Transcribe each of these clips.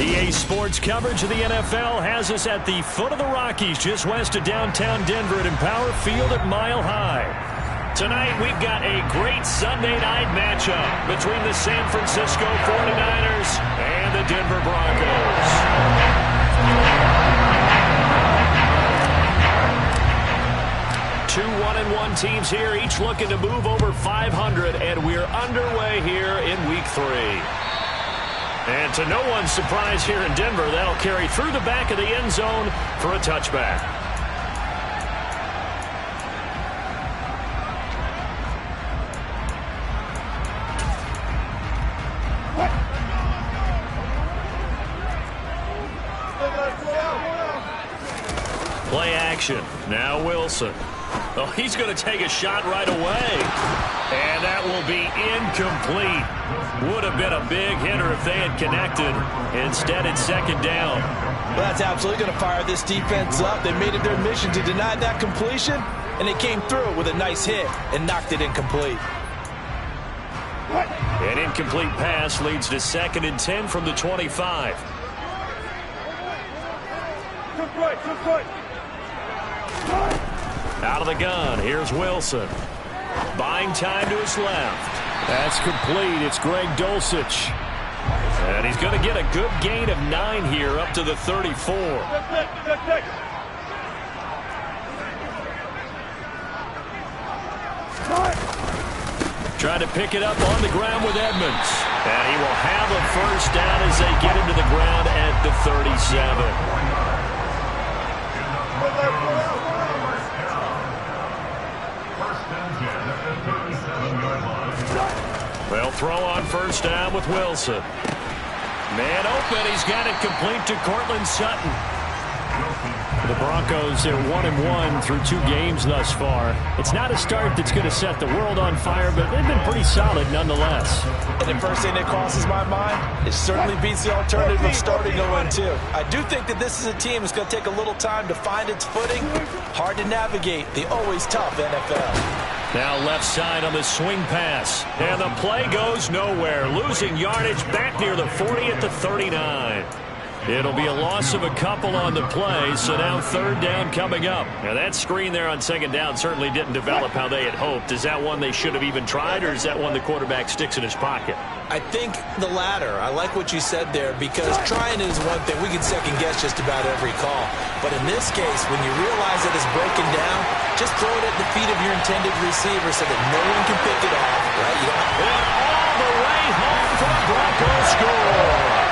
EA Sports coverage of the NFL has us at the foot of the Rockies, just west of downtown Denver at Empower Field at Mile High. Tonight, we've got a great Sunday night matchup between the San Francisco 49ers and the Denver Broncos. Two 1-1 teams here, each looking to move over 500, and we're underway here in Week 3. And to no one's surprise here in Denver, that'll carry through the back of the end zone for a touchback. Play action. Now Wilson. Oh, he's going to take a shot right away. And that will be incomplete. Would have been a big hitter if they had connected. Instead, it's second down. Well, that's absolutely going to fire this defense up. They made it their mission to deny that completion, and they came through with a nice hit and knocked it incomplete. An incomplete pass leads to 2nd and 10 from the 25. Out of the gun, here's Wilson. Buying time to his left. That's complete. It's Greg Dulcich. And he's going to get a good gain of 9 here up to the 34. Trying to pick it up on the ground with Edmonds. And he will have a first down as they get into the ground at the 37. They'll throw on first down with Wilson. Man open. He's got it complete to Cortland Sutton. The Broncos are 1-1 through 2 games thus far. It's not a start that's going to set the world on fire, but they've been pretty solid nonetheless. And the first thing that crosses my mind, it certainly beats the alternative of starting 0-2. I do think that this is a team that's going to take a little time to find its footing. Hard to navigate the always tough NFL. Now left side on the swing pass. And the play goes nowhere. Losing yardage back near the 40 at the 39. It'll be a loss of a couple on the play, so now 3rd down coming up. Now that screen there on 2nd down certainly didn't develop how they had hoped. Is that one they should have even tried, or is that one the quarterback sticks in his pocket? I think the latter. I like what you said there, because trying is one thing. We can second guess just about every call. But in this case, when you realize that it's broken down, just throw it at the feet of your intended receiver so that no one can pick it off. Right? You don't have all the way home for the Broncos score.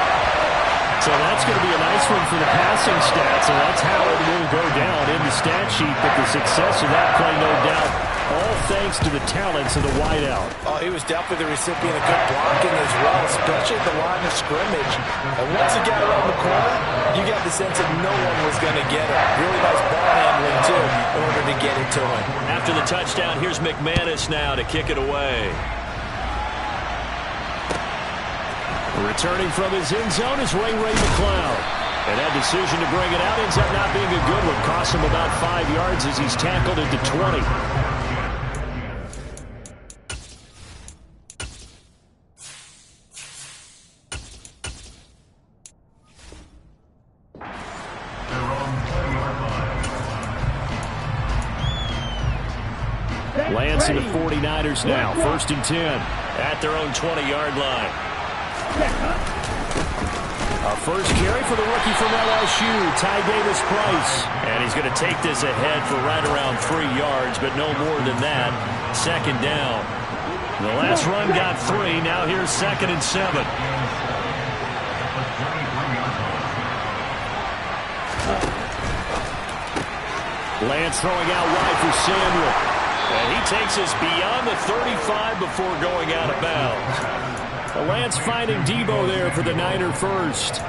So that's going to be a nice one for the passing stats, and that's how it will go down in the stat sheet. But the success of that play, no doubt, all thanks to the talents of the wideout. Oh, he was definitely the recipient of good blocking as well, especially at the line of scrimmage. And once he got around the corner, you got the sense that no one was going to get it. Really nice ball handling, too, in order to get it to him. After the touchdown, here's McManus now to kick it away. Returning from his end zone is Ray McCloud. And that decision to bring it out ends up not being a good one. Costs him about 5 yards as he's tackled at the 20. Lance and the 49ers now. 1st and 10 at their own 20-yard line. A first carry for the rookie from LSU, Ty Davis-Price. And he's going to take this ahead for right around 3 yards, but no more than that. 2nd down. The last run got 3. Now here's 2nd and 7. Lance throwing out wide for Samuel. And he takes us beyond the 35 before going out of bounds. Lance finding Debo there for the Niner first.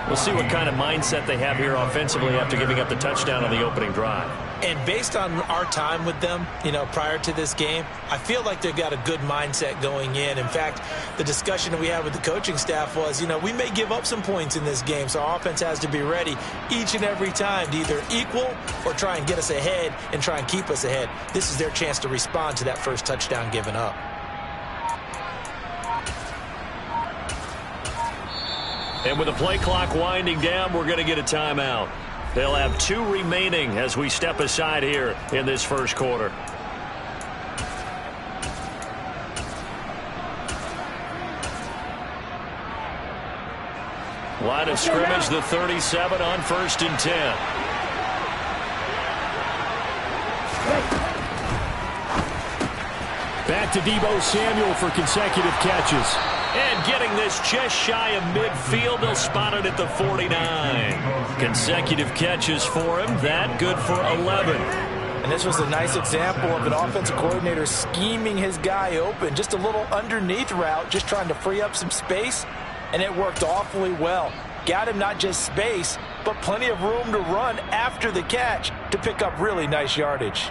We'll see what kind of mindset they have here offensively after giving up the touchdown on the opening drive. And based on our time with them, prior to this game, I feel like they've got a good mindset going in. In fact, the discussion that we had with the coaching staff was, we may give up some points in this game, so our offense has to be ready each and every time to either equal or try and get us ahead and try and keep us ahead. This is their chance to respond to that first touchdown given up. And with the play clock winding down, we're going to get a timeout. They'll have 2 remaining as we step aside here in this first quarter. Line of scrimmage, the 37 on 1st and 10. Back to Deebo Samuel for consecutive catches. And getting this just shy of midfield, they'll spot it at the 49. Consecutive catches for him. That good for 11. And this was a nice example of an offensive coordinator scheming his guy open. Just a little underneath route, just trying to free up some space. And it worked awfully well. Got him not just space, but plenty of room to run after the catch to pick up really nice yardage.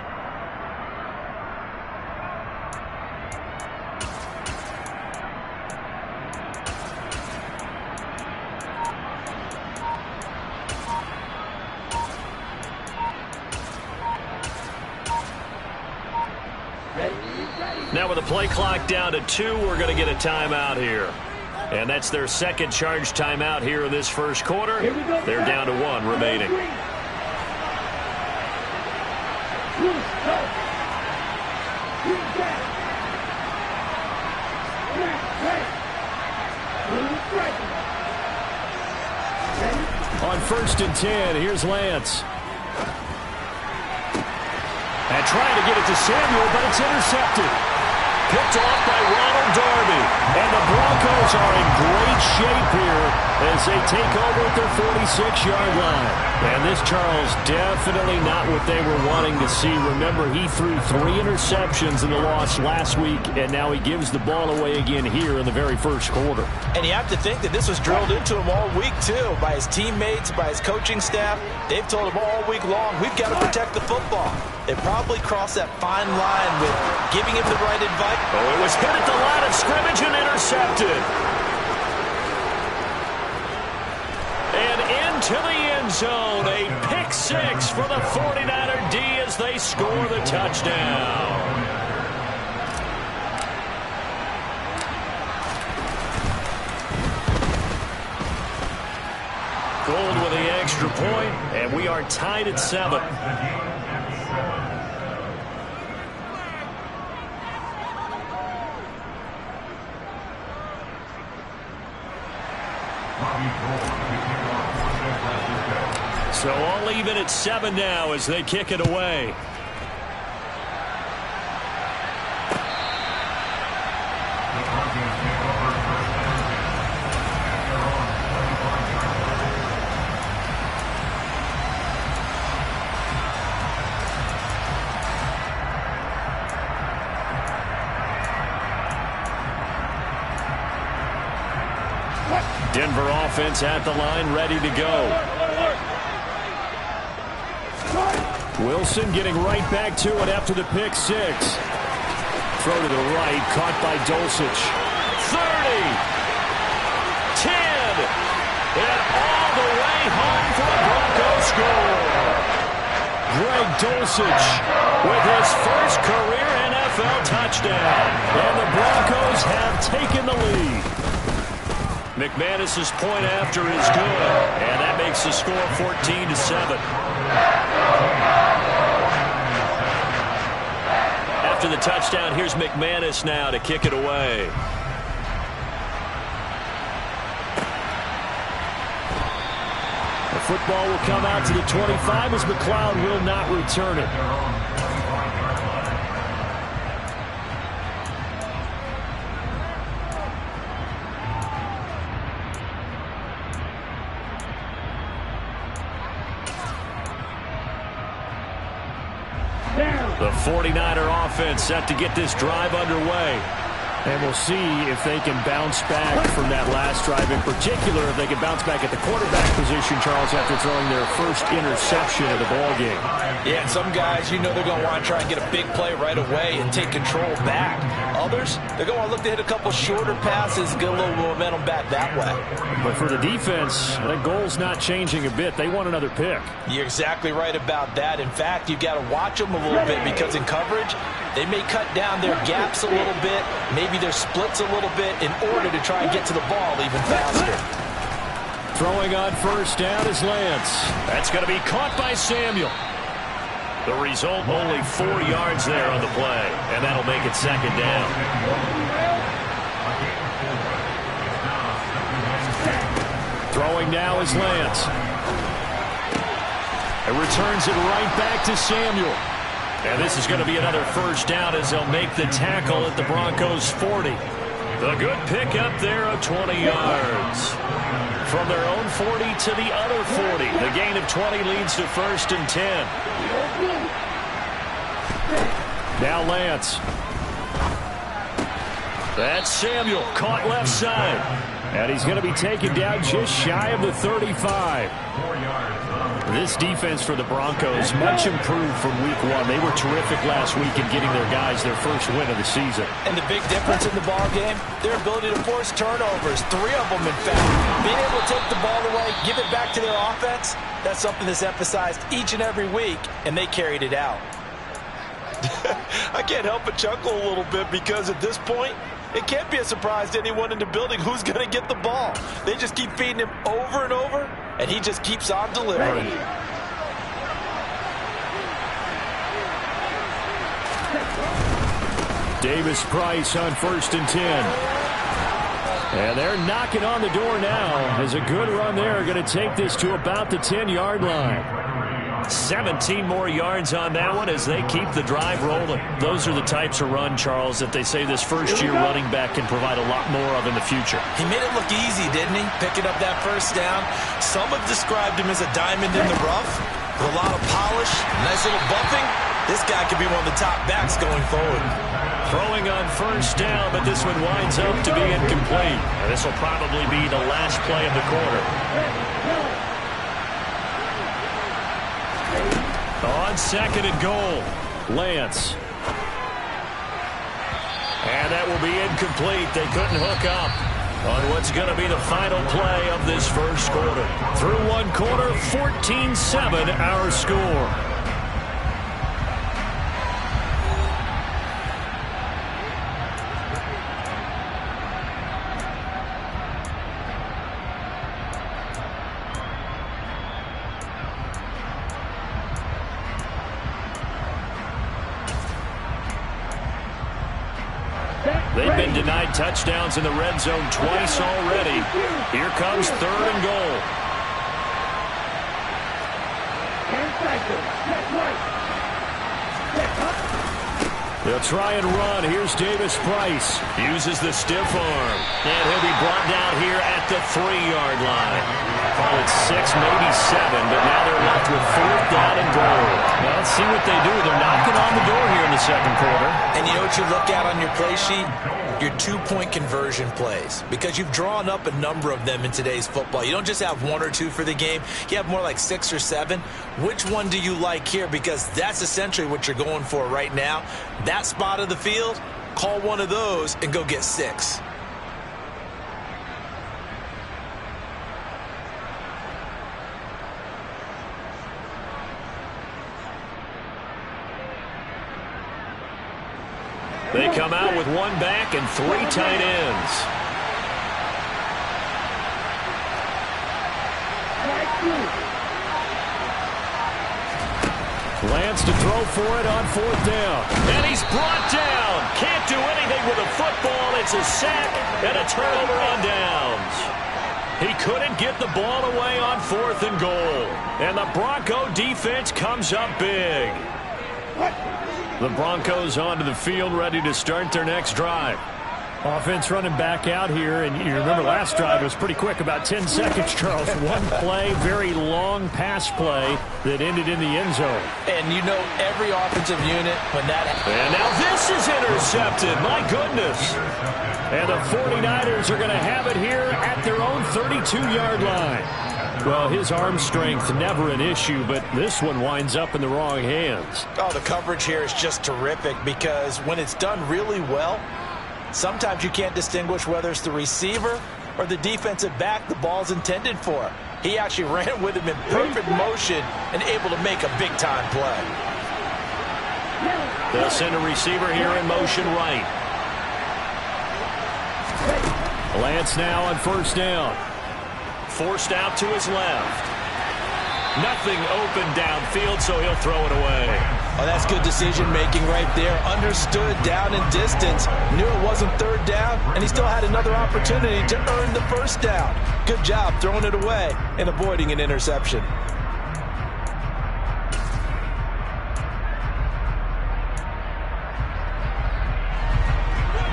Now with the play clock down to 2, we're going to get a timeout here. And that's their second charge timeout here in this first quarter. They're down to 1 remaining. On 1st and 10, here's Lance. And trying to get it to Samuel, but it's intercepted. Picked off by Ronald Darby. And the Broncos are in great shape here as they take over at their 46-yard line. And this, Charles, definitely not what they were wanting to see. Remember, he threw 3 interceptions in the loss last week, and now he gives the ball away again here in the very first quarter. And you have to think that this was drilled into him all week, too, by his teammates, by his coaching staff. They've told him all week long, we've got to protect the football. They probably crossed that fine line with giving him the right advice. Oh, it was hit at the line of scrimmage and intercepted. And into the end zone, a pick 6 for the 49er D as they score the touchdown. Gold with the extra point, and we are tied at 7. So all even at 7 now as they kick it away. Denver offense at the line, ready to go. Wilson getting right back to it after the pick 6. Throw to the right, caught by Dulcich. 30, 10, and all the way home for the Broncos score. Greg Dulcich With his first career NFL touchdown. And the Broncos have taken the lead. McManus's point after is good, and that makes the score 14-7. After the touchdown, here's McManus now to kick it away. The football will come out to the 25 as McLeod will not return it. The 49er offense set to get this drive underway. And we'll see if they can bounce back from that last drive. In particular, if they can bounce back at the quarterback position, Charles, after throwing their first interception of the ballgame. Yeah, and some guys, you know they're going to want to try and get a big play right away and take control back. Others, they're going to look to hit a couple shorter passes, get a little momentum back that way. But for the defense, that goal's not changing a bit. They want another pick. You're exactly right about that. In fact, you've got to watch them a little bit because in coverage, they may cut down their gaps a little bit, maybe their splits a little bit in order to try and get to the ball even faster. Throwing on first down is Lance. That's going to be caught by Samuel. The result, only 4 yards there on the play, and that'll make it second down. Throwing now is Lance. It returns it right back to Samuel. And this is going to be another first down as they'll make the tackle at the Broncos' 40. The good pickup there of 20 yards. From their own 40 to the other 40. The gain of 20 leads to 1st and 10. Now Lance. That's Samuel, caught left side. And he's going to be taken down just shy of the 35. This defense for the Broncos, much improved from week 1. They were terrific last week in getting their guys their first win of the season. And the big difference in the ball game, their ability to force turnovers, 3 of them in fact. Being able to take the ball away, give it back to their offense, that's something that's emphasized each and every week, and they carried it out. I can't help but chuckle a little bit because at this point, it can't be a surprise to anyone in the building who's going to get the ball. They just keep feeding him over and over, and he just keeps on delivering. Davis Price on 1st and 10. And they're knocking on the door now as a good run there. Going to take this to about the 10-yard line. 17 more yards on that one as they keep the drive rolling. Those are the types of run, Charles, that they say this first-year running back can provide a lot more of in the future. He made it look easy, didn't he? Picking up that first down. Some have described him as a diamond in the rough with a lot of polish, nice little buffing. This guy could be one of the top backs going forward. Throwing on first down, but this one winds up to be incomplete. And this will probably be the last play of the quarter. On 2nd and goal, Lance. And that will be incomplete. They couldn't hook up on what's going to be the final play of this first quarter. Through one quarter, 14-7 our score. They've been denied touchdowns in the red zone twice already. Here comes 3rd and goal. They'll try and run. Here's Davis Price. Uses the stiff arm. And he'll be brought down here at the 3-yard line. Call it 6, maybe 7, but now they're left with 4th down and goal. Well, let's see what they do. They're knocking on the door here in the second quarter. And you know what you look at on your play sheet? Your 2-point conversion plays. Because you've drawn up a number of them in today's football. You don't just have 1 or 2 for the game. You have more like 6 or 7. Which one do you like here? Because that's essentially what you're going for right now. That spot of the field, call one of those and go get 6. They come out with 1 back and 3 tight ends. Lance to throw for it on 4th down. And he's brought down. Can't do anything with a football. It's a sack and a turnover on downs. He couldn't get the ball away on 4th and goal. And the Bronco defense comes up big. The Broncos onto the field, ready to start their next drive. Offense running back out here, and you remember last drive was pretty quick, about 10 seconds, Charles. 1 play, very long pass play that ended in the end zone. And you know every offensive unit when that... And now this is intercepted, my goodness. And the 49ers are going to have it here at their own 32-yard line. Well, his arm strength, never an issue, but this one winds up in the wrong hands. Oh, the coverage here is just terrific because when it's done really well, sometimes you can't distinguish whether it's the receiver or the defensive back the ball's intended for. He actually ran with him in perfect motion and able to make a big-time play. They'll send a receiver here in motion right. Lance now on 1st down. forced out to his left. Nothing open downfield, so he'll throw it away. Oh, that's good decision-making right there. Understood down and distance. Knew it wasn't third down, and he still had another opportunity to earn the first down. Good job throwing it away and avoiding an interception.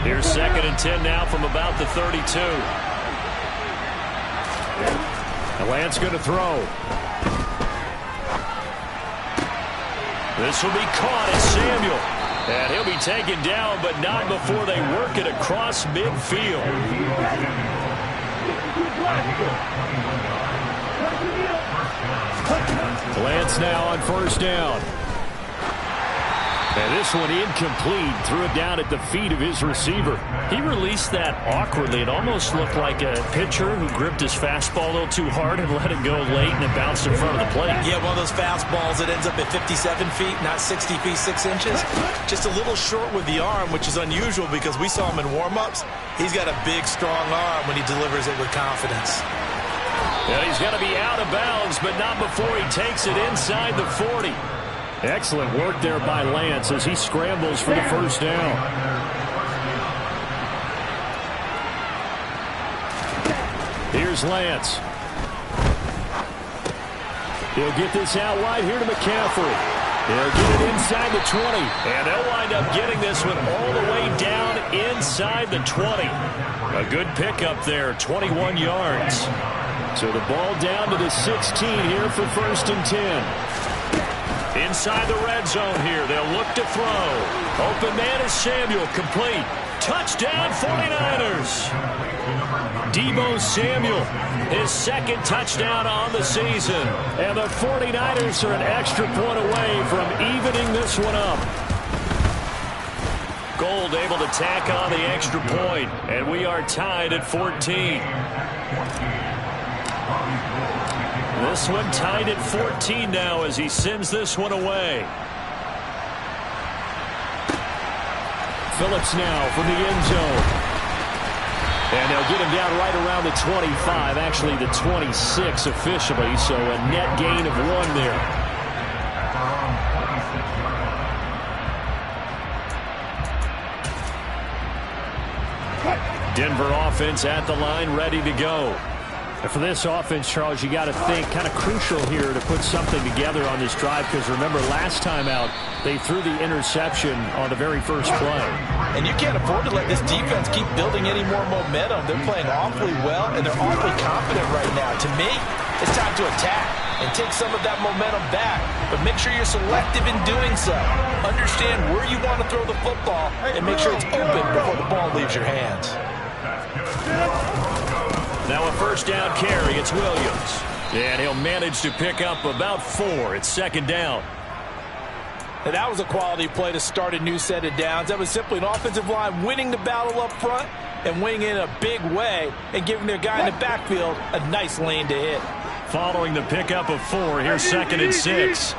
Here's 2nd and 10 now from about the 32. And Lance going to throw. This will be caught as Samuel. And he'll be taken down, but not before they work it across midfield. Lance now on first down. And this one incomplete. Threw it down at the feet of his receiver. He released that awkwardly. It almost looked like a pitcher who gripped his fastball a little too hard and let it go late, and it bounced in front of the plate. Yeah, one of those fastballs that ends up at 57 feet, not 60 feet, 6 inches. Just a little short with the arm, which is unusual because we saw him in warm-ups. He's got a big, strong arm when he delivers it with confidence. And he's got to be out of bounds, but not before he takes it inside the 40. Excellent work there by Lance as he scrambles for the first down. Here's Lance. He'll get this out wide here to McCaffrey. He'll get it inside the 20. And they'll wind up getting this one all the way down inside the 20. A good pickup there, 21 yards. So the ball down to the 16 here for 1st and 10. Inside the red zone here, they'll look to throw. Open man is Samuel, complete. Touchdown 49ers. Deebo Samuel, his 2nd touchdown on the season. And the 49ers are an extra point away from evening this one up. Gold able to tack on the extra point, and we are tied at 14. This one tied at 14 now as he sends this one away. Phillips now from the end zone. And they'll get him down right around the 25, actually the 26 officially, so a net gain of 1 there. Denver offense at the line, ready to go. And for this offense, Charles, you got to think kind of crucial here to put something together on this drive because remember last time out they threw the interception on the very first play. And you can't afford to let this defense keep building any more momentum. They're playing awfully well and they're awfully confident right now. To me, it's time to attack and take some of that momentum back. But make sure you're selective in doing so. Understand where you want to throw the football and make sure it's open before the ball leaves your hands. Now a first down carry, it's Williams. And he'll manage to pick up about 4. It's 2nd down. And that was a quality play to start a new set of downs. That was simply an offensive line winning the battle up front and winning in a big way and giving their guy in the backfield a nice lane to hit. Following the pickup of 4, here's 2nd and 6.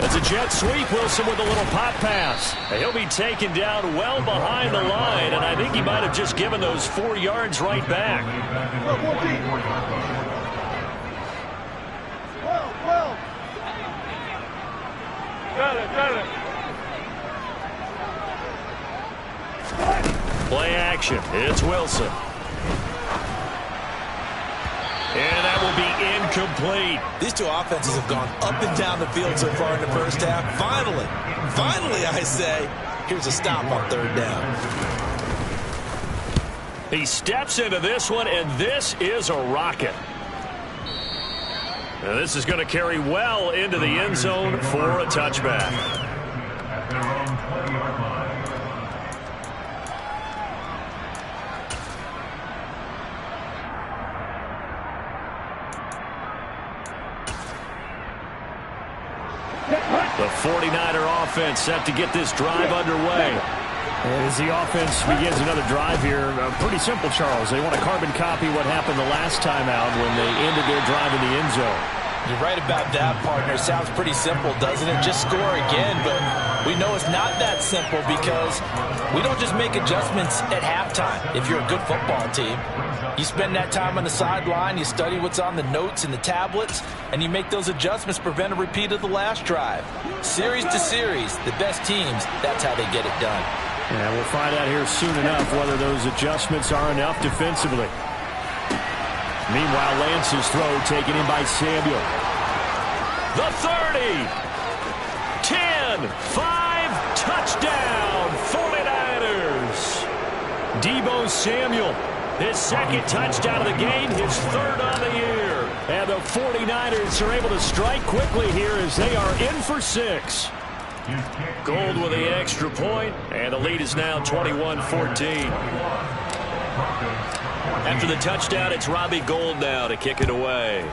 It's a jet sweep. Wilson with a little pop pass. He'll be taken down well behind the line, and I think he might have just given those 4 yards right back. Play action. It's Wilson. And that will be incomplete. These two offenses have gone up and down the field so far in the first half. Finally, I say, here's a stop on 3rd down. He steps into this one, and this is a rocket. Now this is going to carry well into the end zone for a touchback. The 49er offense set to get this drive underway. As the offense begins another drive here, pretty simple, Charles. They want to carbon copy what happened the last time out when they ended their drive in the end zone. You're right about that, partner. Sounds pretty simple, doesn't it? Just score again, but We know it's not that simple because we don't just make adjustments at halftime if you're a good football team. You spend that time on the sideline, you study what's on the notes and the tablets, and you make those adjustments to prevent a repeat of the last drive. Series to series, the best teams, that's how they get it done. And we'll find out here soon enough whether those adjustments are enough defensively. Meanwhile, Lance's throw taken in by Samuel. The 30, 10, 5, touchdown, 49ers. Deebo Samuel, his second touchdown of the game, his third on the year. And the 49ers are able to strike quickly here as they are in for 6. Gold with the extra point, and the lead is now 21-14. After the touchdown, it's Robbie Gould now to kick it away.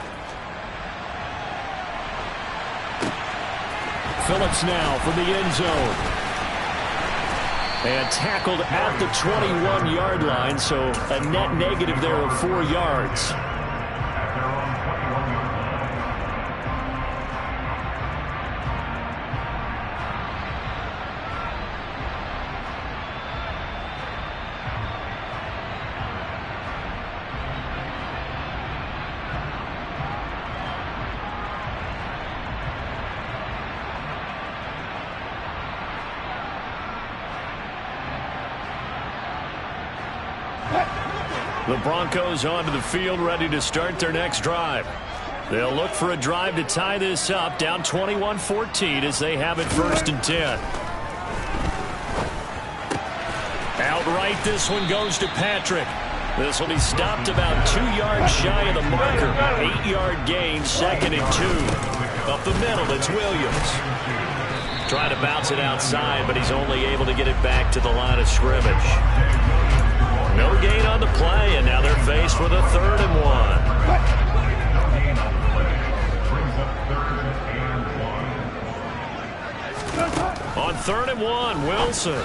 Phillips now from the end zone. And tackled at the 21-yard line, so a net negative there of 4 yards. The Broncos onto the field, ready to start their next drive. They'll look for a drive to tie this up, down 21-14 as they have it 1st and 10. Outright, this one goes to Patrick. This will be stopped about 2 yards shy of the marker. 8-yard gain, 2nd and 2. Up the middle, it's Williams. Trying to bounce it outside, but he's only able to get it back to the line of scrimmage. No gain on the play, and now they're faced with a 3rd and 1. On 3rd and 1, Wilson.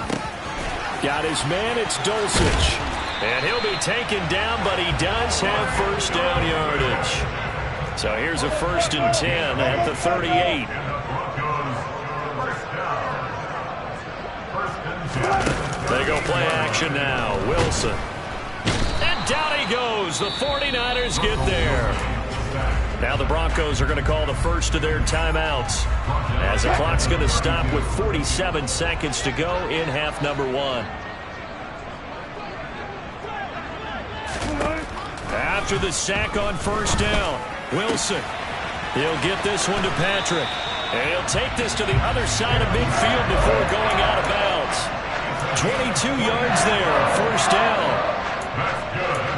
Got his man, it's Dulcich. And he'll be taken down, but he does have 1st down yardage. So here's a 1st and 10 at the 38. They go play action now. Wilson. And down he goes. The 49ers get there. Now the Broncos are going to call the first of their timeouts, as the clock's going to stop with 47 seconds to go in half number 1. After the sack on 1st down, Wilson. He'll get this one to Patrick. And he'll take this to the other side of midfield before going out of bounds. 22 yards there, 1st down.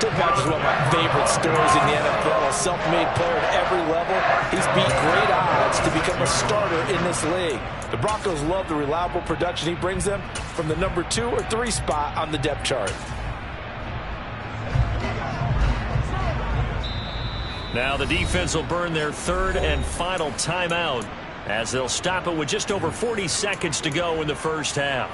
Tim Patrick's one of my favorite stories in the NFL. A self-made player at every level. He's beat great odds to become a starter in this league. The Broncos love the reliable production he brings them from the number 2 or 3 spot on the depth chart. Now the defense will burn their 3rd and final timeout, as they'll stop it with just over 40 seconds to go in the first half.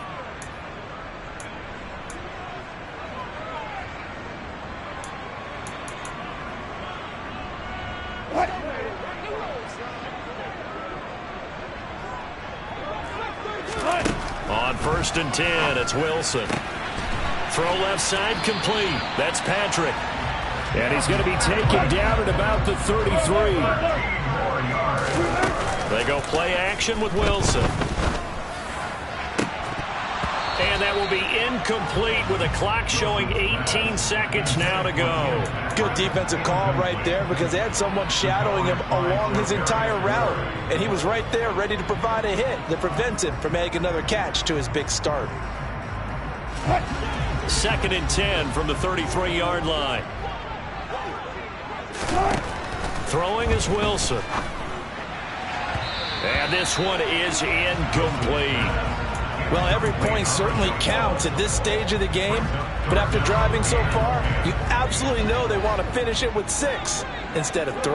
On 1st and 10, it's Wilson. Throw left side complete. That's Patrick. And he's going to be taken down at about the 33. They go play action with Wilson. And that will be incomplete with a clock showing 18 seconds now to go. Good defensive call right there, because they had someone shadowing him along his entire route. And he was right there ready to provide a hit that prevents him from making another catch to his big start. 2nd and 10 from the 33-yard line. Throwing is Wilson. And this one is incomplete. Well, every point certainly counts at this stage of the game, but after driving so far, you absolutely know they want to finish it with 6 instead of 3.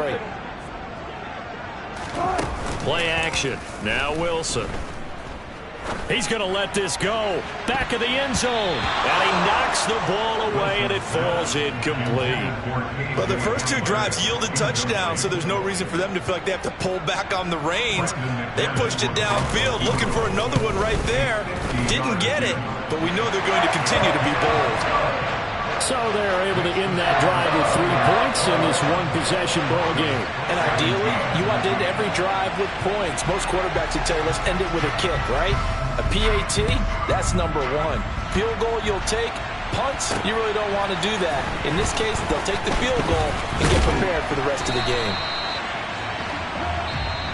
Play action. Now Wilson. He's going to let this go. Back of the end zone. And he knocks the ball away, and it falls incomplete. Well, their first two drives yielded touchdowns, so there's no reason for them to feel like they have to pull back on the reins. They pushed it downfield, looking for another one right there. Didn't get it, but we know they're going to continue to be bold. So they're able to end that drive with 3 points in this one-possession ball game. And ideally, you want to end every drive with points. Most quarterbacks would tell you, let's end it with a kick, right? A PAT, that's number 1. Field goal you'll take. Punts, you really don't want to do that. In this case, they'll take the field goal and get prepared for the rest of the game.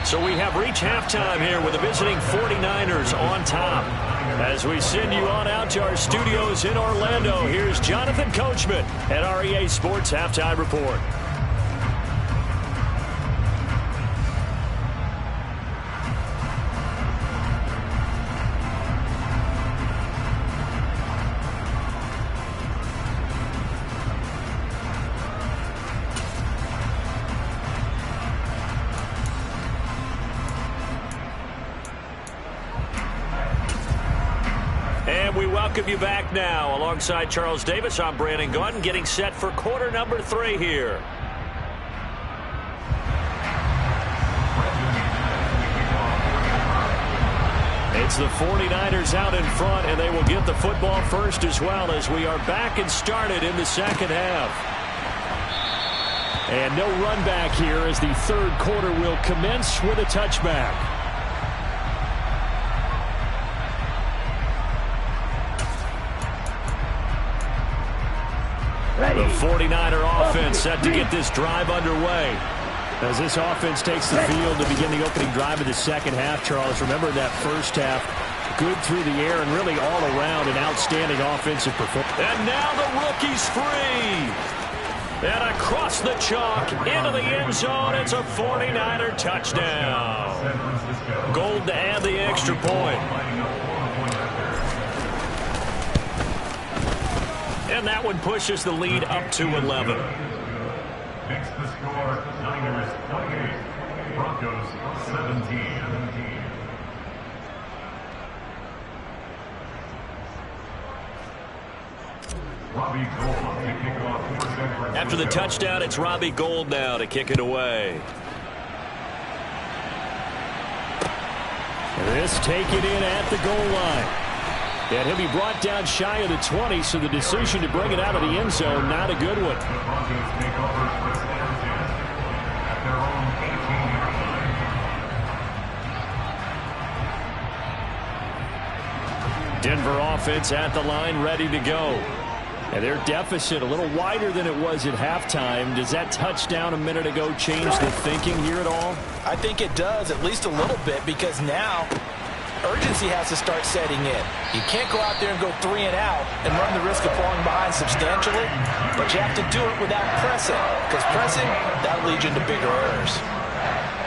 So we have reached halftime here with the visiting 49ers on top. As we send you on out to our studios in Orlando, here's Jonathan Coachman at REA Sports Halftime Report. And we welcome you back now. Alongside Charles Davis, I'm Brandon Gaudin, getting set for quarter number 3 here. It's the 49ers out in front, and they will get the football first as well as we are back and started in the second half. And no run back here as the third quarter will commence with a touchback. The 49er offense set to get this drive underway. As this offense takes the field to begin the opening drive of the second half, Charles, remember that first half, good through the air and really all around an outstanding offensive performance. And now the rookie's free. And across the chalk into the end zone, it's a 49er touchdown. Gold to add the extra point. And that one pushes the lead up to 11. Makes the score Niners 28, Broncos 17. Robbie Gould to kick off. After the touchdown, it's Robbie Gould now to kick it away. This taken in at the goal line. And he'll be brought down shy of the 20, so the decision to bring it out of the end zone, not a good one. The Broncos take over first and 10 at their own 18-yard line. Denver offense at the line, ready to go. And their deficit a little wider than it was at halftime. Does that touchdown a minute ago change the thinking here at all? I think it does, at least a little bit, because now urgency has to start setting in. You can't go out there and go 3 and out and run the risk of falling behind substantially, but you have to do it without pressing, because pressing, that'll lead you into bigger errors.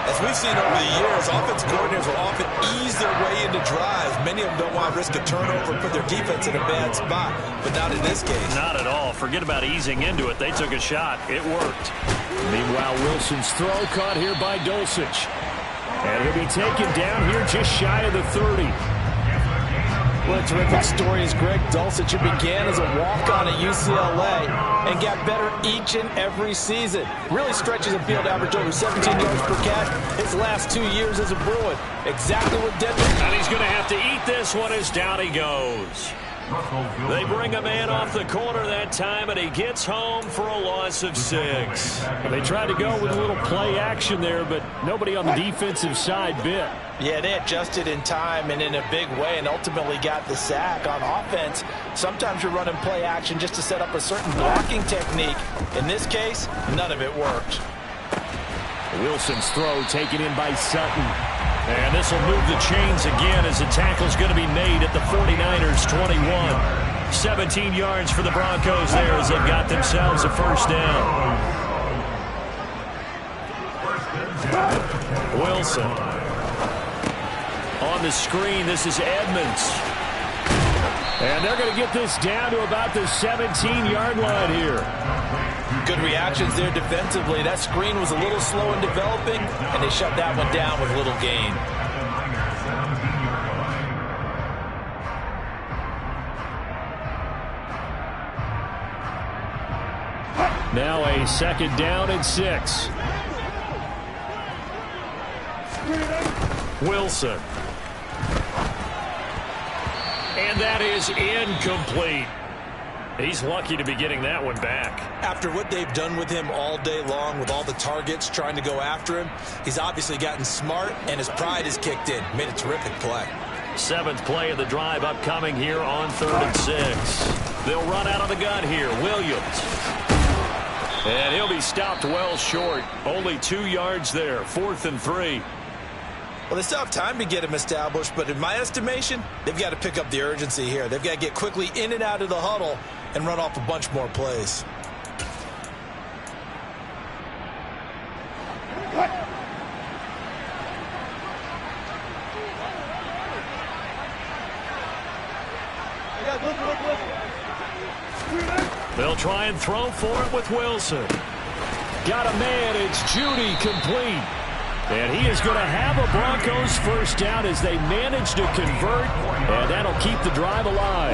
As we've seen over the years, offensive coordinators will often ease their way into drives. Many of them don't want to risk a turnover and put their defense in a bad spot, but not in this case. Not at all. Forget about easing into it. They took a shot. It worked. Meanwhile, Wilson's throw caught here by Dulcich. And he'll be taken down here just shy of the 30. What a terrific story is Greg Dulcich, who began as a walk-on at UCLA and got better each and every season. Really stretches a field average over 17 yards per catch his last 2 years as a Bruin. Exactly what Denver... And he's going to have to eat this one as down he goes. They bring a man off the corner that time, and he gets home for a loss of 6. They tried to go with a little play action there, but nobody on the defensive side bit. Yeah, they adjusted in time and in a big way and ultimately got the sack. On offense, sometimes you're running play action just to set up a certain blocking technique. In this case, none of it worked. Wilson's throw taken in by Sutton. And this will move the chains again as the tackle's going to be made at the 49ers 21. 17 yards for the Broncos there as they've got themselves a first down. Wilson. On the screen, this is Edmonds. And they're going to get this down to about the 17-yard line here. Good reactions there defensively. That screen was a little slow in developing, and they shut that one down with little gain. Now a 2nd down and 6. Wilson. And that is incomplete. He's lucky to be getting that one back. After what they've done with him all day long, with all the targets trying to go after him, he's obviously gotten smart, and his pride is kicked in. Made a terrific play. 7th play of the drive upcoming here on 3rd and 6. They'll run out of the gun here. Williams. And he'll be stopped well short. Only 2 yards there. 4th and 3. Well, they still have time to get him established, but in my estimation, they've got to pick up the urgency here. They've got to get quickly in and out of the huddle and run off a bunch more plays. They'll try and throw for it with Wilson. Got a man. It's Judy, complete. And he is going to have a Broncos first down as they manage to convert, and that'll keep the drive alive.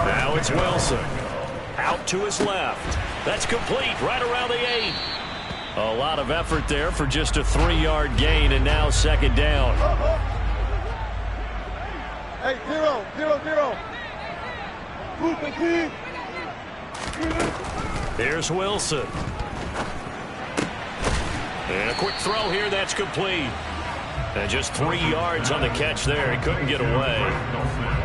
Now it's Wilson. Out to his left. That's complete right around the 8. A lot of effort there for just a 3-yard gain, and now 2nd down. Hey, 0-0-0. Here's Wilson. And a quick throw here, that's complete. And just 3 yards on the catch there. He couldn't get away.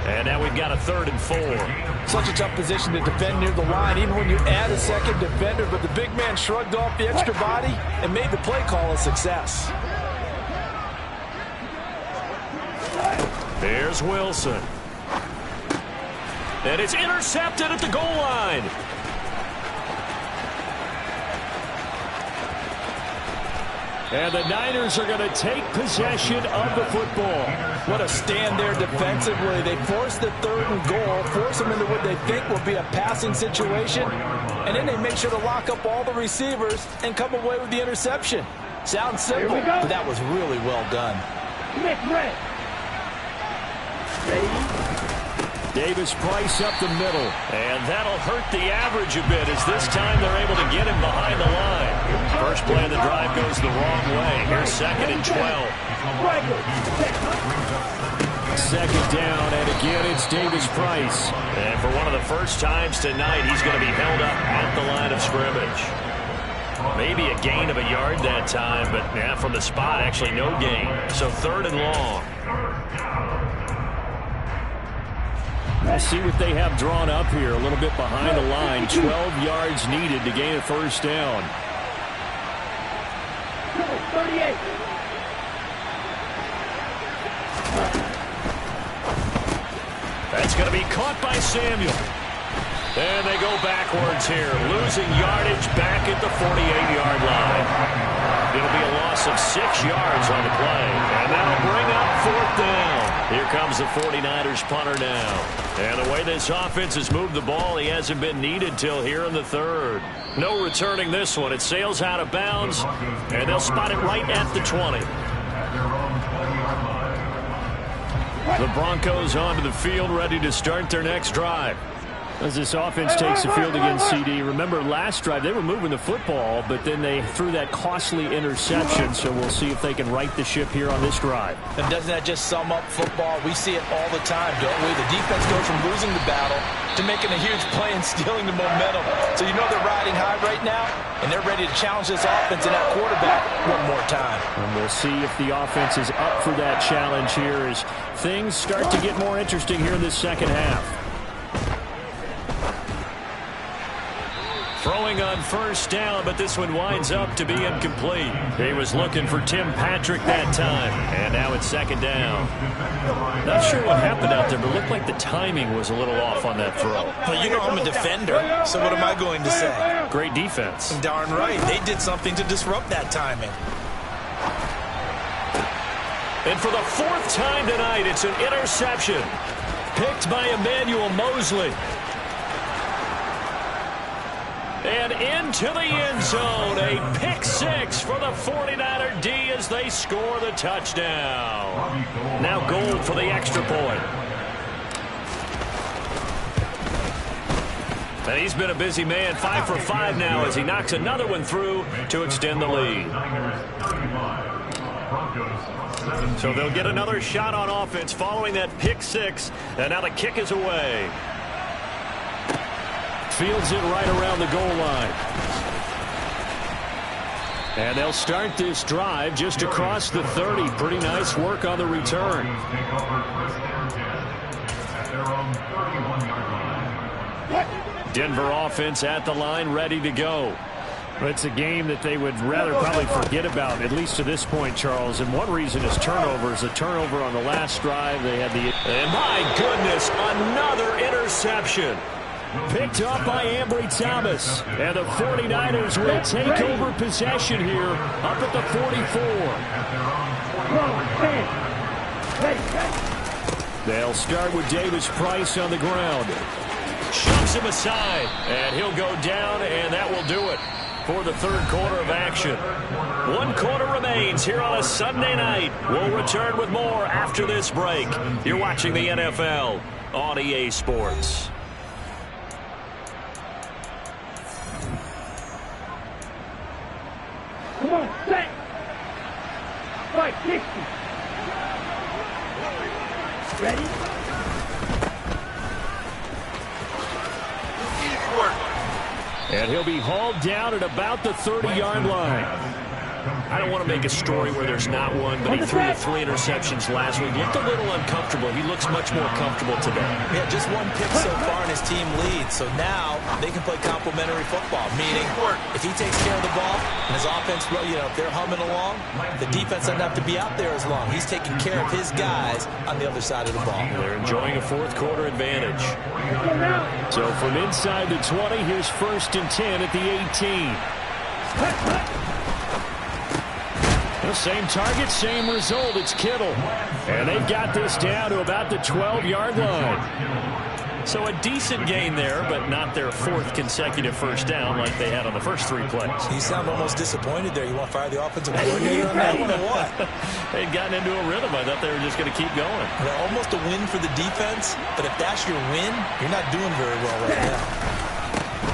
And now we've got a 3rd and 4. Such a tough position to defend near the line, even when you add a second defender. But the big man shrugged off the extra body and made the play call a success. There's Wilson. And it's intercepted at the goal line. And the Niners are going to take possession of the football. What a stand there defensively. They force the 3rd and goal, force them into what they think will be a passing situation, and then they make sure to lock up all the receivers and come away with the interception. Sounds simple, but that was really well done. Davis-Price up the middle. And that'll hurt the average a bit as this time they're able to get him behind the line. First play of the drive goes the wrong way. Here's 2nd and 12. 2nd down, and again it's Davis-Price. And for one of the first times tonight, he's going to be held up at the line of scrimmage. Maybe a gain of a yard that time, but yeah, from the spot, actually no gain. So 3rd and long. Let's see what they have drawn up here. A little bit behind the line. 12 yards needed to gain a first down. 38. That's going to be caught by Samuel. And they go backwards here. Losing yardage back at the 48-yard line. It'll be a loss of 6 yards on the play. And that'll bring up 4th down. Here comes the 49ers punter now. And the way this offense has moved the ball, he hasn't been needed till here in the 3rd. No returning this one. It sails out of bounds, and they'll spot it right at the 20. The Broncos onto the field, ready to start their next drive. As this offense takes the field against CD, remember last drive they were moving the football, but then they threw that costly interception, so we'll see if they can right the ship here on this drive. And doesn't that just sum up football? We see it all the time, don't we? The defense goes from losing the battle to making a huge play and stealing the momentum. So you know they're riding high right now, and they're ready to challenge this offense and that quarterback one more time. And we'll see if the offense is up for that challenge here as things start to get more interesting here in this second half. Throwing on first down, but this one winds up to be incomplete. He was looking for Tim Patrick that time, and now it's 2nd down. Not sure what happened out there, but it looked like the timing was a little off on that throw. Well, you know I'm a defender, so what am I going to say? Great defense. Darn right. They did something to disrupt that timing. And for the 4th time tonight, it's an interception. Picked by Emmanuel Mosley. And into the end zone, a pick 6 for the 49er D as they score the touchdown. Now Gould for the extra point. And he's been a busy man, 5 for 5 now as he knocks another one through to extend the lead. So they'll get another shot on offense following that pick 6. And now the kick is away. Fields it right around the goal line. And they'll start this drive just across the 30. Pretty nice work on the return. Denver offense at the line, ready to go. It's a game that they would rather probably forget about, at least to this point, Charles. And one reason is turnovers. A turnover on the last drive. They had the... And my goodness, another interception. Picked up by Ambry Thomas. And the 49ers will take over possession here up at the 44. They'll start with Davis Price on the ground. Shoves him aside, and he'll go down, and that will do it for the third quarter of action. 1 quarter remains here on a Sunday night. We'll return with more after this break. You're watching the NFL on EA Sports. Come on, set. Right, 60. Ready? And he'll be hauled down at about the 30-yard line. I don't want to make a story where there's not one, but he threw the 3 interceptions last week. Looked a little uncomfortable. He looks much more comfortable today. Yeah, just 1 pick so far, and his team leads. So now they can play complementary football, meaning if he takes care of the ball and his offense, if they're humming along, the defense doesn't have to be out there as long. He's taking care of his guys on the other side of the ball. They're enjoying a fourth quarter advantage. So from inside the 20, here's 1st and 10 at the 18. The same target, same result. It's Kittle. And they've got this down to about the 12-yard line. So a decent gain there, but not their 4th consecutive first down like they had on the first 3 plays. You sound almost disappointed there. You want to fire the offensive coordinator on that one or what? They'd gotten into a rhythm. I thought they were just going to keep going. Well, almost a win for the defense, but if that's your win, you're not doing very well right now.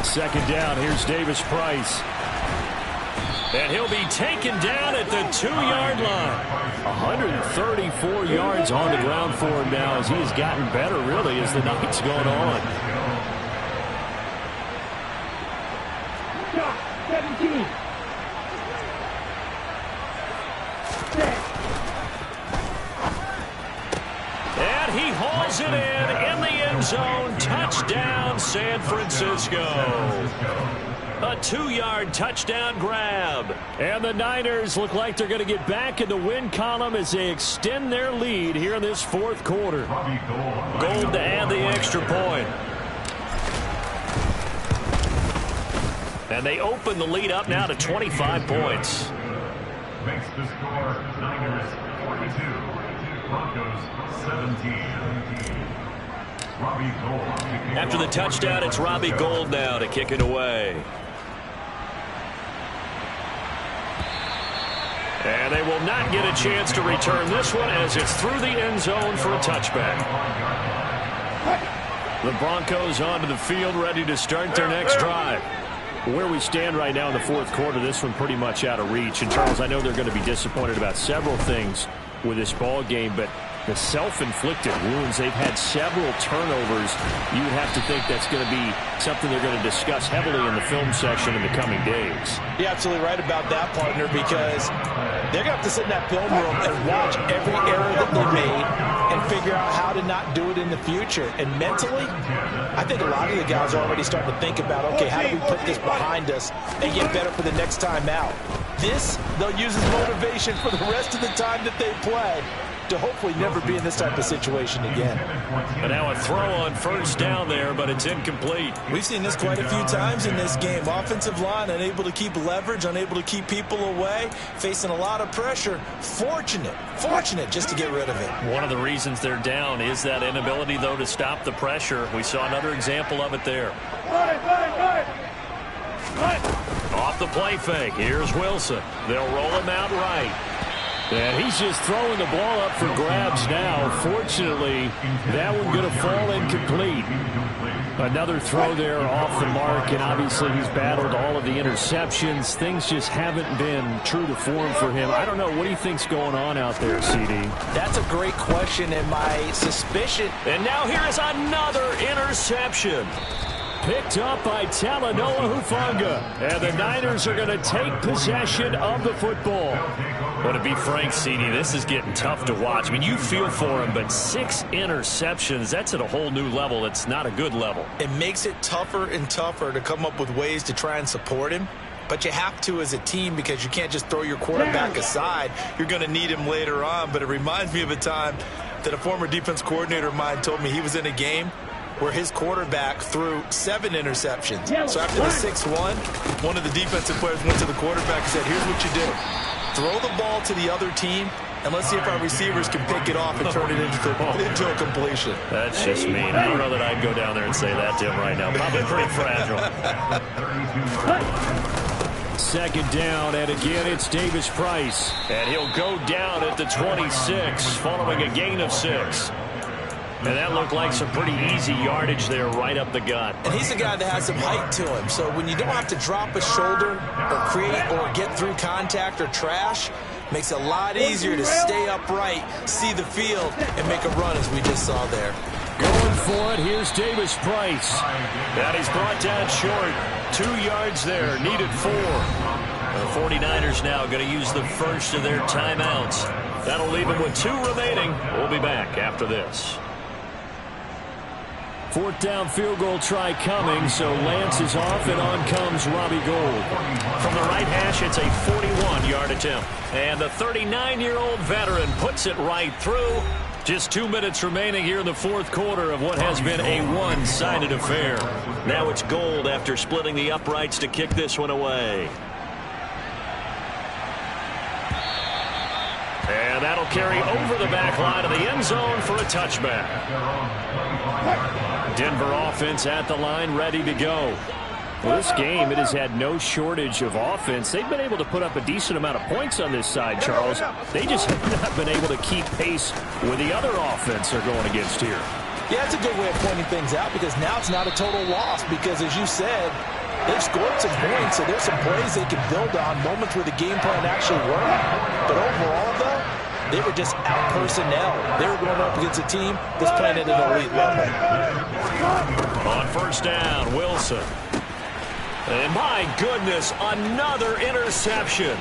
2nd down, here's Davis Price. And he'll be taken down at the 2-yard line. 134 yards on the ground for him now as he has gotten better, really, as the night's going on. 17. And he hauls it in the end zone. Touchdown, San Francisco. A 2-yard touchdown grab. And the Niners look like they're going to get back in the win column as they extend their lead here in this 4th quarter. Gold to add the extra point. And they open the lead up now to 25 points. Makes the score Niners 42, Broncos 17. Robbie Gould. After the touchdown, it's Robbie Gould now to kick it away. And they will not get a chance to return this one as it's through the end zone for a touchback. The Broncos onto the field ready to start their next drive. Where we stand right now in the 4th quarter, this one pretty much out of reach. And, Charles, I know they're going to be disappointed about several things with this ball game, but the self-inflicted wounds, they've had several turnovers. You would have to think that's going to be something they're going to discuss heavily in the film section in the coming days. You're absolutely right about that, partner, because they're going to have to sit in that film room and watch every error that they made and figure out how to not do it in the future. And mentally, I think a lot of the guys are already starting to think about, okay, how do we put this behind us and get better for the next time out? This, they'll use as motivation for the rest of the time that they play to hopefully never be in this type of situation again. And now a throw on 1st down there, but it's incomplete. We've seen this quite a few times in this game. Offensive line unable to keep leverage, unable to keep people away, facing a lot of pressure. Fortunate just to get rid of it. One of the reasons they're down is that inability, though, to stop the pressure. We saw another example of it there. Off the play fake. Here's Wilson. They'll roll him out right. And he's just throwing the ball up for grabs now. Fortunately, that one going to fall incomplete. Another throw there off the mark, and obviously he's battled all of the interceptions. Things just haven't been true to form for him. I don't know. What do you think's going on out there, CD? That's a great question, and my suspicion. And now here is another interception. Picked up by Talanoa Hufanga. And the Niners are going to take possession of the football. But to be frank, CD, this is getting tough to watch. I mean, you feel for him, but 6 interceptions, that's at a whole new level. It's not a good level. It makes it tougher and tougher to come up with ways to try and support him. But you have to as a team because you can't just throw your quarterback aside. You're going to need him later on. But it reminds me of a time that a former defense coordinator of mine told me he was in a game where his quarterback threw 7 interceptions. So after the 6-1, one of the defensive players went to the quarterback and said, here's what you do. Throw the ball to the other team, and let's see if our receivers can pick it off and turn it into a completion. That's just mean. I don't know that I'd go down there and say that to him right now. Probably pretty fragile. Second down, and again it's Davis Price. And he'll go down at the 26 following a gain of 6. And that looked like some pretty easy yardage there right up the gut. And he's a guy that has some height to him. So when you don't have to drop a shoulder or create or get through contact or trash, makes it a lot easier to stay upright, see the field, and make a run as we just saw there. Going for it, here's Davis Price. And he's brought down short. 2 yards there, needed 4. The 49ers now going to use the first of their timeouts. That'll leave them with 2 remaining. We'll be back after this. 4th down field goal try coming, so Lance is off, and on comes Robbie Gould. From the right hash, it's a 41-yard attempt. And the 39-year-old veteran puts it right through. Just 2 minutes remaining here in the 4th quarter of what has been a one-sided affair. Now it's Gould after splitting the uprights to kick this one away. And that'll carry over the back line of the end zone for a touchback. Denver offense at the line, ready to go. Well, this game, it has had no shortage of offense. They've been able to put up a decent amount of points on this side, Charles. They just have not been able to keep pace with the other offense they're going against here. Yeah, it's a good way of pointing things out because now it's not a total loss because, as you said, they've scored some points, so there's some plays they can build on, moments where the game plan actually worked. But overall, though, they were just out personnel. They were going up against a team that's playing at an elite level. On first down, Wilson. And my goodness, another interception.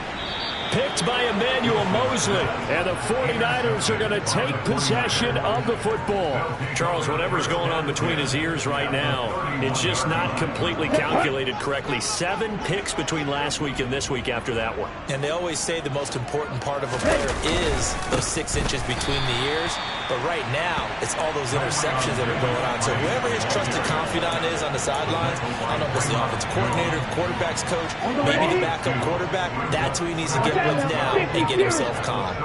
Picked by Emmanuel Mosley. And the 49ers are going to take possession of the football. Charles, whatever's going on between his ears right now, it's just not completely calculated correctly. 7 picks between last week and this week after that one. And they always say the most important part of a player is those 6 inches between the ears. But right now, it's all those interceptions that are going on. So whoever his trusted confidant is on the sidelines, I don't know if it's the offensive coordinator, the quarterback's coach, maybe the backup quarterback, that's who he needs to get with now and get himself calm.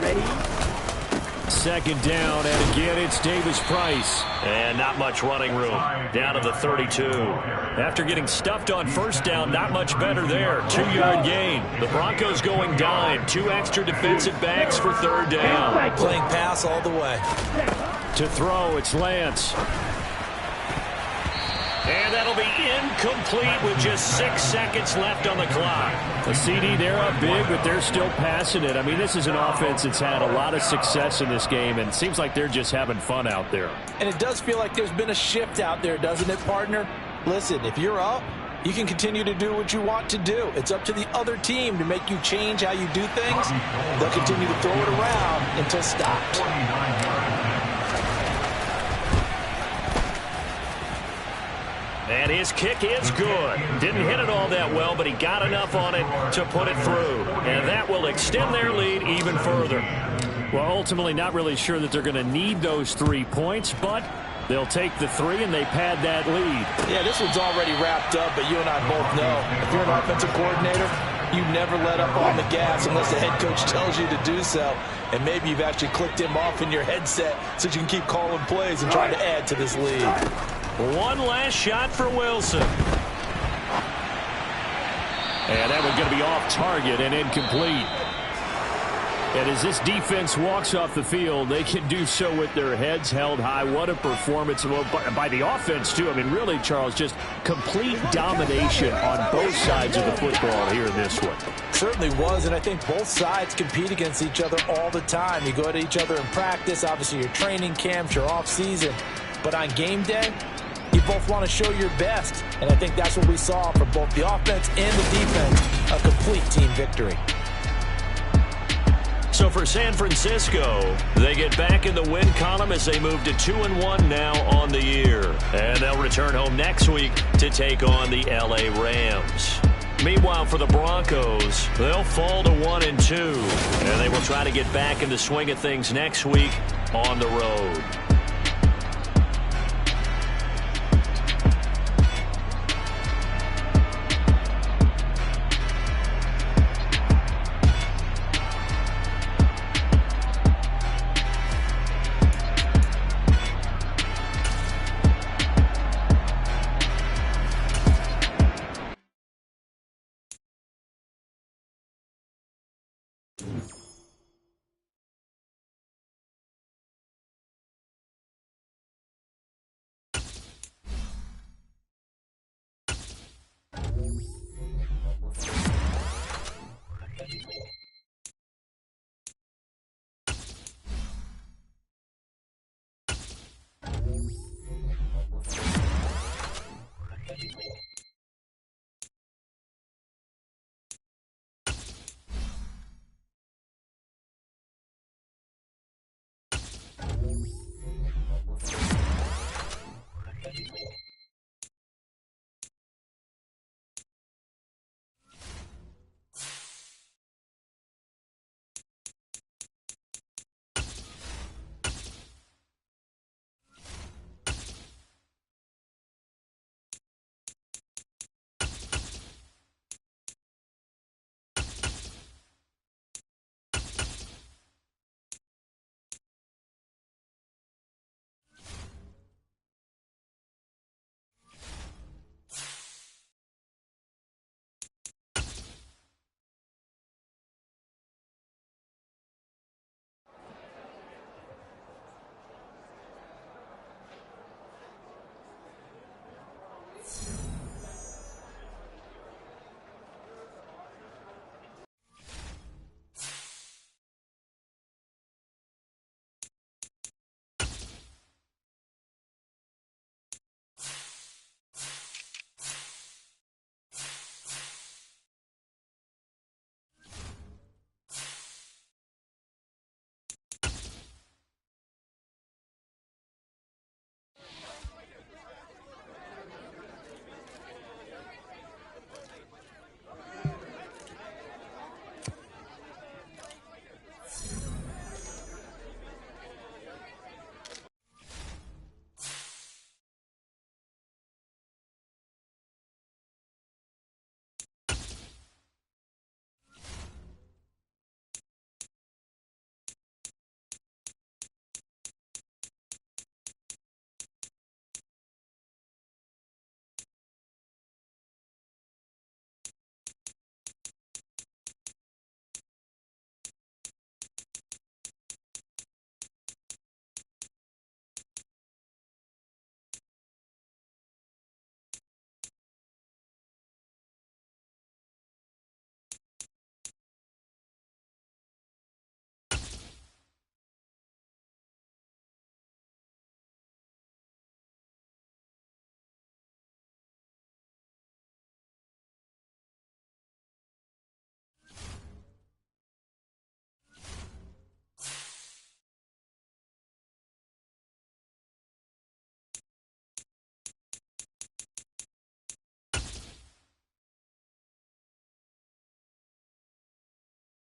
Ready? Second down, and again it's Davis Price. And not much running room. Down to the 32. After getting stuffed on first down, not much better there. 2-yard gain. The Broncos going dime. 2 extra defensive backs for 3rd down. Playing pass all the way. To throw, it's Lance. And that'll be incomplete with just 6 seconds left on the clock. The CD, they're up big, but they're still passing it. I mean, this is an offense that's had a lot of success in this game, and it seems like they're just having fun out there. And it does feel like there's been a shift out there, doesn't it, partner? Listen, if you're up, you can continue to do what you want to do. It's up to the other team to make you change how you do things. They'll continue to throw it around until stopped. And his kick is good. Didn't hit it all that well, but he got enough on it to put it through. And that will extend their lead even further. Well, ultimately not really sure that they're going to need those 3 points, but they'll take the 3 and they pad that lead. Yeah, this one's already wrapped up, but you and I both know if you're an offensive coordinator, you never let up on the gas unless the head coach tells you to do so. And maybe you've actually clicked him off in your headset so you can keep calling plays and trying to add to this lead. One last shot for Wilson. And that one's going to be off target and incomplete. And as this defense walks off the field, they can do so with their heads held high. What a performance by the offense, too. I mean, really, Charles, just complete domination on both sides of the football here in this one. Certainly was, and I think both sides compete against each other all the time. You go at each other in practice, obviously your training camps, your off-season. But on game day, you both want to show your best. And I think that's what we saw from both the offense and the defense, a complete team victory. So for San Francisco, they get back in the win column as they move to 2-1 now on the year. And they'll return home next week to take on the LA Rams. Meanwhile, for the Broncos, they'll fall to 1-2. And they will try to get back in the swing of things next week on the road. You